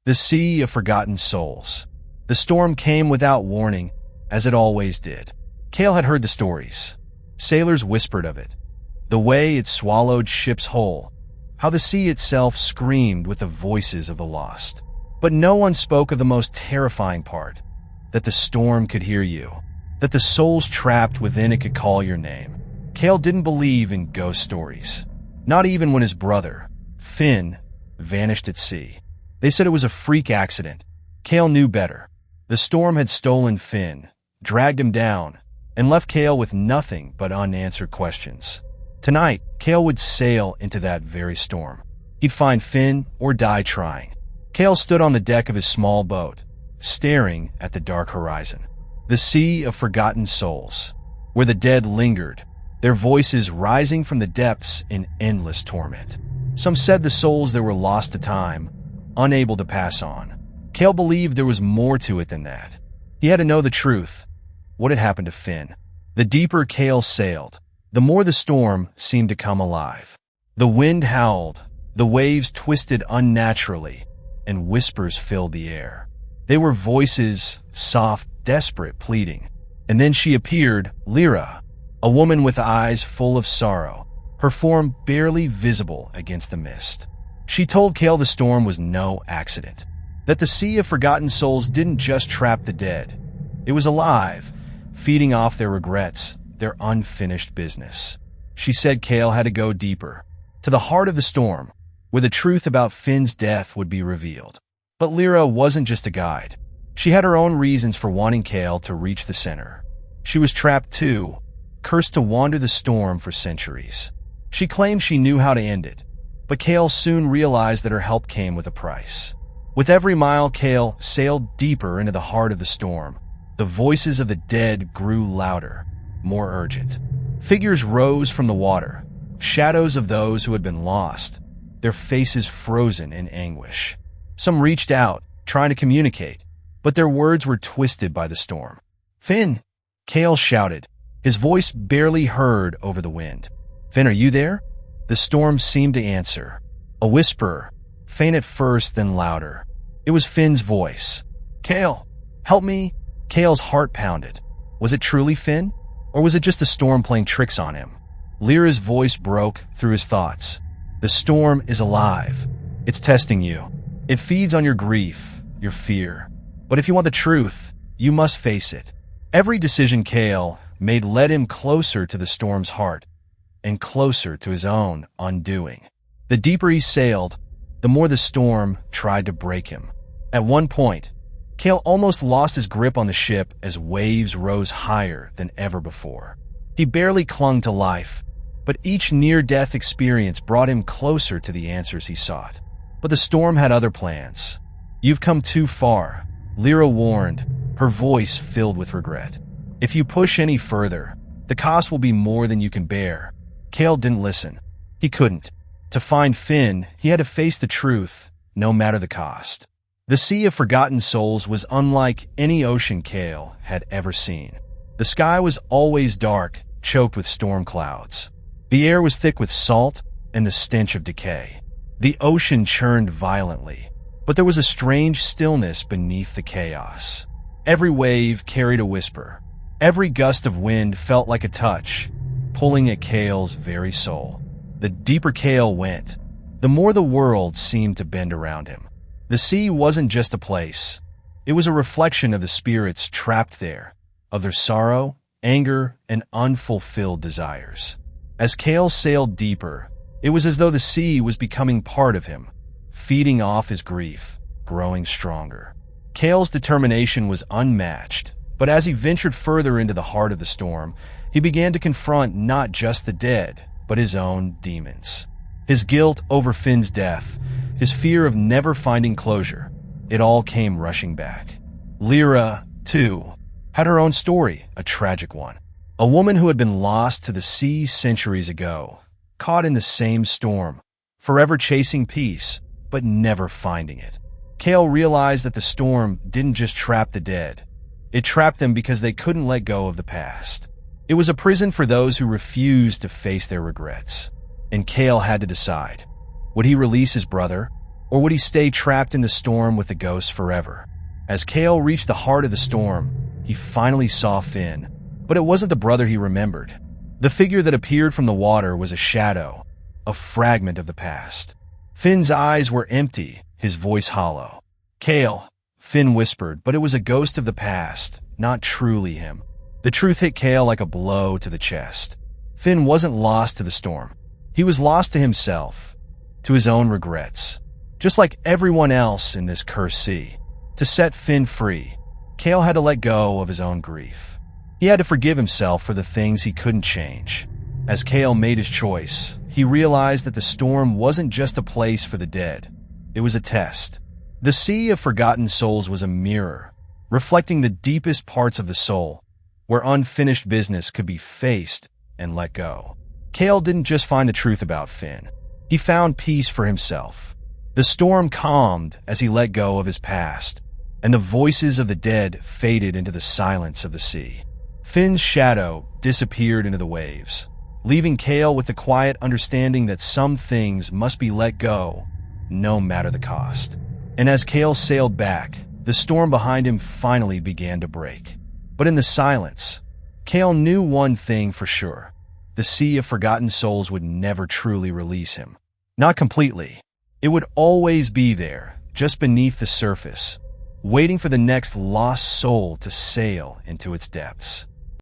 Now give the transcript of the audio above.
The Sea of Forgotten Souls. The storm came without warning, as it always did. Kael had heard the stories. Sailors whispered of it. The way it swallowed ships whole. How the sea itself screamed with the voices of the lost. But no one spoke of the most terrifying part. That the storm could hear you. That the souls trapped within it could call your name. Kael didn't believe in ghost stories. Not even when his brother, Finn, vanished at sea. They said it was a freak accident. Kael knew better. The storm had stolen Finn, dragged him down, and left Kael with nothing but unanswered questions. Tonight, Kael would sail into that very storm. He'd find Finn or die trying. Kael stood on the deck of his small boat, staring at the dark horizon. The Sea of Forgotten Souls, where the dead lingered, their voices rising from the depths in endless torment. Some said the souls that were lost to time, unable to pass on. Kael believed there was more to it than that. He had to know the truth. What had happened to Finn? The deeper Kael sailed, the more the storm seemed to come alive. The wind howled, the waves twisted unnaturally, and whispers filled the air. They were voices, soft, desperate, pleading. And then she appeared, Lyra, a woman with eyes full of sorrow, her form barely visible against the mist. She told Kael the storm was no accident, that the Sea of Forgotten Souls didn't just trap the dead. It was alive, feeding off their regrets, their unfinished business. She said Kael had to go deeper, to the heart of the storm, where the truth about Finn's death would be revealed. But Lyra wasn't just a guide. She had her own reasons for wanting Kael to reach the center. She was trapped too, cursed to wander the storm for centuries. She claimed she knew how to end it, but Kael soon realized that her help came with a price. With every mile Kael sailed deeper into the heart of the storm, the voices of the dead grew louder, more urgent. Figures rose from the water, shadows of those who had been lost, their faces frozen in anguish. Some reached out, trying to communicate, but their words were twisted by the storm. "Finn!" Kael shouted, his voice barely heard over the wind. "Finn, are you there?" The storm seemed to answer. A whisper, faint at first, then louder. It was Finn's voice. "Kael, help me!" Kael's heart pounded. Was it truly Finn? Or was it just the storm playing tricks on him? Lyra's voice broke through his thoughts. "The storm is alive. It's testing you. It feeds on your grief, your fear. But if you want the truth, you must face it." Every decision Kael made led him closer to the storm's heart, and closer to his own undoing. The deeper he sailed, the more the storm tried to break him. At one point, Kael almost lost his grip on the ship as waves rose higher than ever before. He barely clung to life, but each near-death experience brought him closer to the answers he sought. But the storm had other plans. "You've come too far," Lyra warned, her voice filled with regret. "If you push any further, the cost will be more than you can bear." Kael didn't listen. He couldn't. To find Finn, he had to face the truth, no matter the cost. The Sea of Forgotten Souls was unlike any ocean Kael had ever seen. The sky was always dark, choked with storm clouds. The air was thick with salt and the stench of decay. The ocean churned violently, but there was a strange stillness beneath the chaos. Every wave carried a whisper. Every gust of wind felt like a touch, pulling at Kael's very soul. The deeper Kael went, the more the world seemed to bend around him. The sea wasn't just a place. It was a reflection of the spirits trapped there, of their sorrow, anger, and unfulfilled desires. As Kael sailed deeper, it was as though the sea was becoming part of him, feeding off his grief, growing stronger. Kael's determination was unmatched, but as he ventured further into the heart of the storm, he began to confront not just the dead, but his own demons. His guilt over Finn's death, his fear of never finding closure, it all came rushing back. Lyra, too, had her own story, a tragic one. A woman who had been lost to the sea centuries ago, caught in the same storm, forever chasing peace, but never finding it. Kael realized that the storm didn't just trap the dead. It trapped them because they couldn't let go of the past. It was a prison for those who refused to face their regrets. And Kael had to decide. Would he release his brother, Or would he stay trapped in the storm with the ghosts forever? As Kael reached the heart of the storm, he finally saw Finn. But it wasn't the brother he remembered. The figure that appeared from the water was a shadow, a fragment of the past. Finn's eyes were empty, his voice hollow. "Kael," Finn whispered, but it was a ghost of the past, not truly him. The truth hit Kael like a blow to the chest. Finn wasn't lost to the storm. He was lost to himself, to his own regrets. Just like everyone else in this cursed sea. To set Finn free, Kael had to let go of his own grief. He had to forgive himself for the things he couldn't change. As Kael made his choice, he realized that the storm wasn't just a place for the dead. It was a test. The sea of forgotten souls was a mirror, reflecting the deepest parts of the soul, where unfinished business could be faced and let go. Kael didn't just find the truth about Finn. He found peace for himself. The storm calmed as he let go of his past, and the voices of the dead faded into the silence of the sea. Finn's shadow disappeared into the waves, leaving Kael with the quiet understanding that some things must be let go, no matter the cost. And as Kael sailed back, the storm behind him finally began to break. But in the silence, Kael knew one thing for sure. The sea of forgotten souls would never truly release him. Not completely. It would always be there, just beneath the surface, waiting for the next lost soul to sail into its depths.